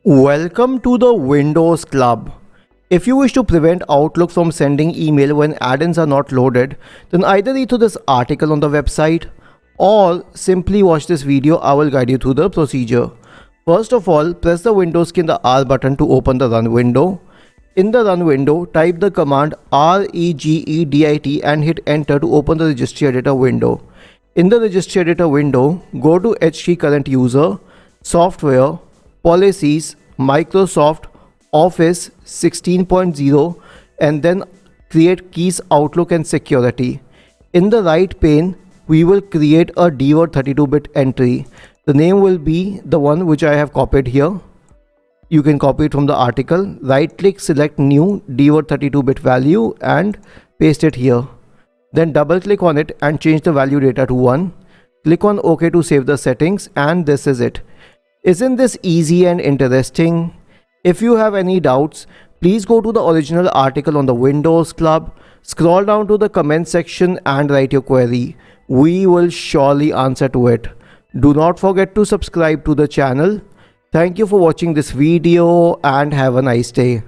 Welcome to the Windows Club. If you wish to prevent Outlook from sending email when add-ins are not loaded, then either read through this article on the website or simply watch this video. I will guide you through the procedure. First of all, press the Windows key and the R button to open the Run window. In the Run window, type the command regedit and hit enter to open the Registry Editor window. In the Registry Editor window, go to HT Current User, Software, Policies, Microsoft Office 16.0 and then create keys Outlook and security. In the right pane, we will create a DWORD 32-bit entry. The name will be the one which I have copied here. You can copy it from the article. Right click, select new DWORD 32-bit value and paste it here. Then double click on it and change the value data to 1. Click on OK to save the settings, and this is it. Isn't this easy and interesting? If you have any doubts, please go to the original article on the Windows Club, scroll down to the comment section and write your query. We will surely answer to it. Do not forget to subscribe to the channel. Thank you for watching this video and have a nice day.